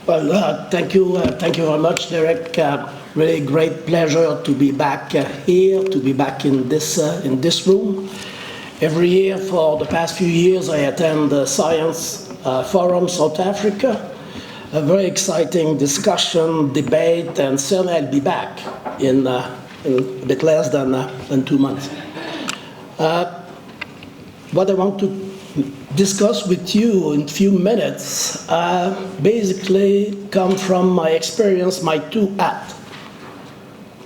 Well, thank you very much, Derek. Really great pleasure to be back here, to be back in this room. Every year for the past few years, I attend the Science Forum South Africa. A very exciting discussion, debate, and soon I'll be back in a bit less than 2 months. What I want to discuss with you in a few minutes basically come from my experience, my two hats.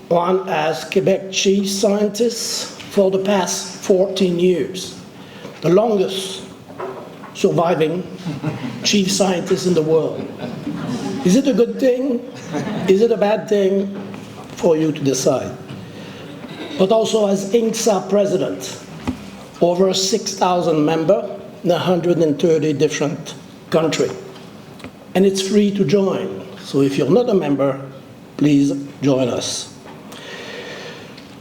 One as Quebec chief scientist for the past 14 years, the longest surviving chief scientist in the world. Is it a good thing? Is it a bad thing? For you to decide. But also as INGSA president, over 6,000 members in 130 different countries. And it's free to join. So if you're not a member, please join us.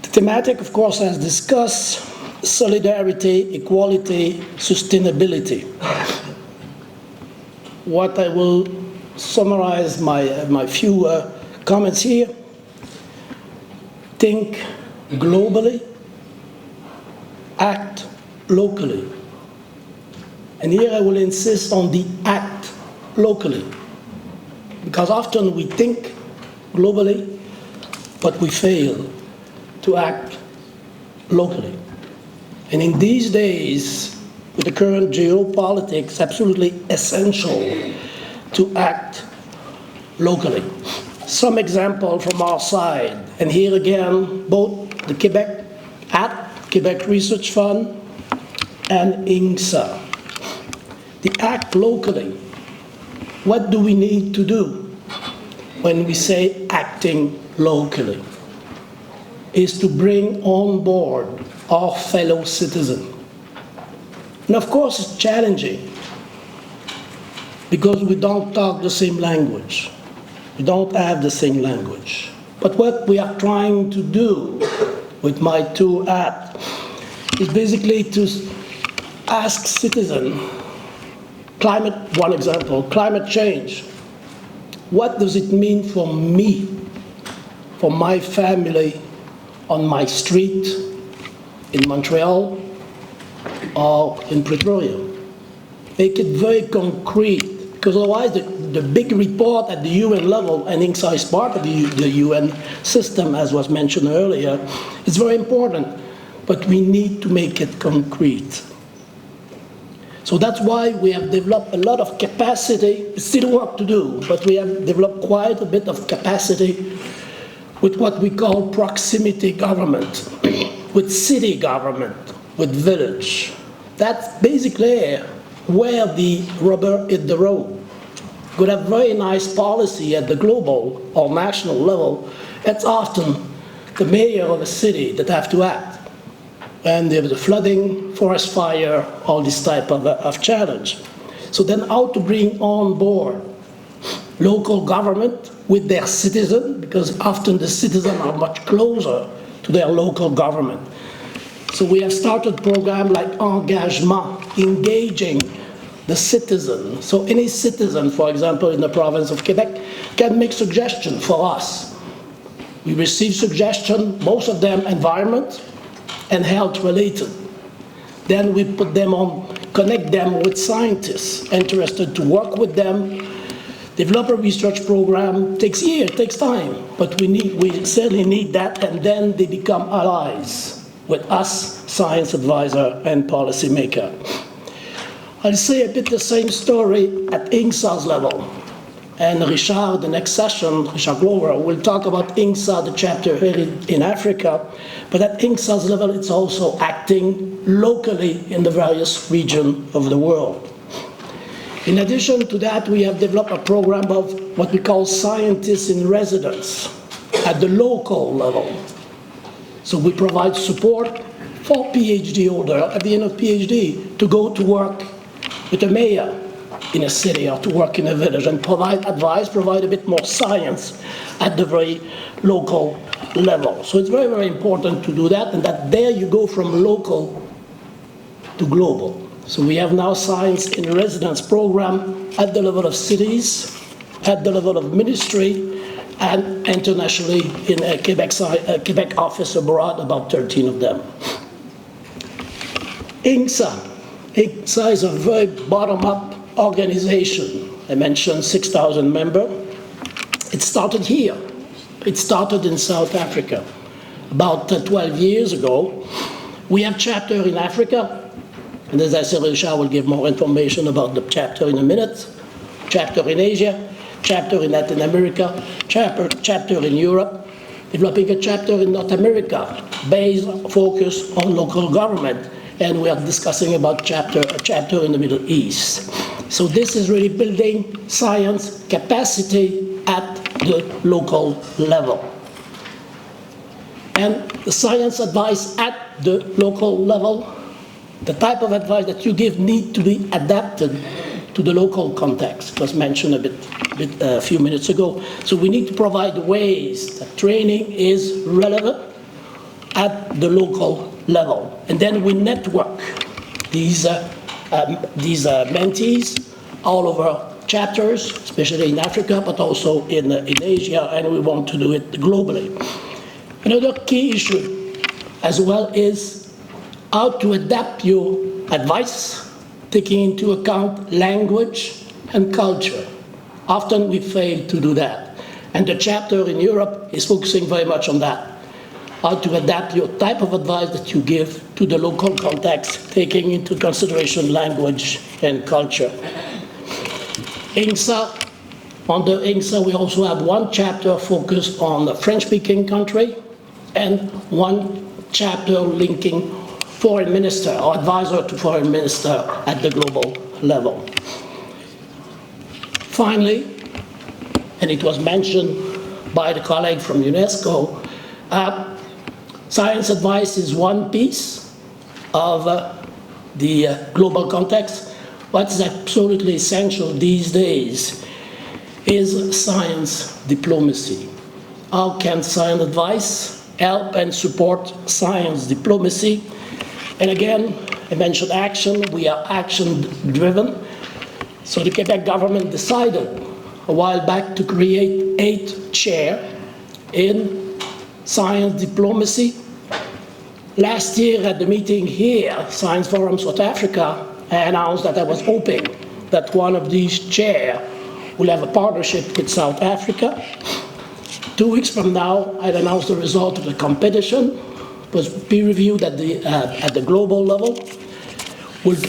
The thematic, of course, as discussed, solidarity, equality, sustainability. What I will summarize my few comments here. Think globally, act locally. And here I will insist on the act locally, because often we think globally, but we fail to act locally. And in these days, with the current geopolitics, absolutely essential to act locally. Some example from our side, and here again, both the Quebec Research Fund and INGSA. The act locally. What do we need to do when we say acting locally? Is to bring on board our fellow citizens. And of course it's challenging because we don't talk the same language. We don't have the same language. But what we are trying to do with my two apps is basically to ask citizens, one example, climate change. What does it mean for me, for my family, on my street, in Montreal, or in Pretoria? Make it very concrete, because otherwise the big report at the UN level, and INGSA is part of the UN system, as was mentioned earlier, is very important, but we need to make it concrete. So that's why we have developed a lot of capacity, still work to do, but we have developed quite a bit of capacity with what we call proximity government, with city government, with village. That's basically where the rubber hit the road. You could have very nice policy at the global or national level. It's often the mayor of a city that have to act. And there's the flooding, forest fire, all this type of challenge. So then how to bring on board local government with their citizens, because often the citizens are much closer to their local government. So we have started programs like INGSA, engaging the citizen. So any citizen, for example, in the province of Quebec, can make suggestions for us. We receive suggestions, most of them environment and health related. Then we put them on, connect them with scientists interested to work with them. Develop a research program, takes years, takes time, but we certainly need that, and then they become allies with us, science advisor and policymaker. I'll say a bit the same story at INGSA's level. And Richard, the next session, Richard Glover, will talk about INGSA, the chapter here in Africa. But at INGSA's level, it's also acting locally in the various regions of the world. In addition to that, we have developed a program of what we call scientists in residence at the local level. So we provide support for PhD holder at the end of PhD to go to work with a mayor in a city or to work in a village and provide advice, provide a bit more science at the very local level. So it's very, very important to do that, and that there you go from local to global. So we have now science in residence program at the level of cities, at the level of ministry and internationally in a Quebec office abroad, about 13 of them. INGSA. INGSA is a very bottom-up organization. I mentioned 6,000 members. It started here. It started in South Africa about 12 years ago. We have chapter in Africa, and as I said, Richard will give more information about the chapter in a minute. Chapter in Asia, chapter in Latin America, chapter in Europe, developing a chapter in North America, based focus on local government, and we are discussing about a chapter in the Middle East. So this is really building science capacity at the local level. And the science advice at the local level, the type of advice that you give need to be adapted to the local context. It was mentioned a few minutes ago. So we need to provide ways that training is relevant at the local level. And then we network these mentees all over chapters, especially in Africa, but also in Asia, and we want to do it globally. Another key issue as well is how to adapt your advice, taking into account language and culture. Often we fail to do that. And the chapter in Europe is focusing very much on that. How to adapt your type of advice that you give to the local context, taking into consideration language and culture. INGSA, under INGSA we also have one chapter focused on the French-speaking country and one chapter linking foreign minister or advisor to foreign minister at the global level. Finally, and it was mentioned by the colleague from UNESCO, science advice is one piece of the global context. What is absolutely essential these days is science diplomacy. How can science advice help and support science diplomacy? And again, I mentioned action. We are action-driven. So the Quebec government decided a while back to create 8 chairs in science diplomacy. Last year at the meeting here, Science Forum South Africa, I announced that I was hoping that one of these chairs will have a partnership with South Africa. 2 weeks from now, I'll announce the result of the competition. It was peer-reviewed at the global level.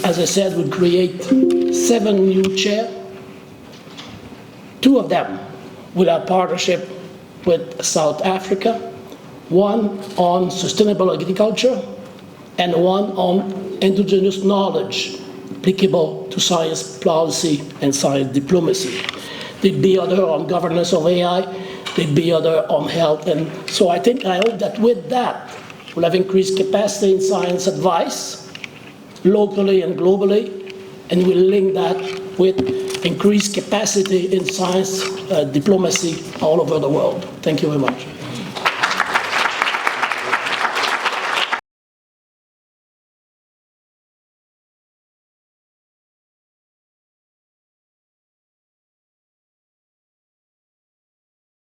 As I said, we'll create 7 new chairs. 2 of them will have partnership with South Africa, 1 on sustainable agriculture, and 1 on indigenous knowledge applicable to science policy and science diplomacy. There'd be other on governance of AI, there'd be other on health, and so I hope that with that, we'll have increased capacity in science advice, locally and globally, and we'll link that with increased capacity in science diplomacy all over the world. Thank you very much.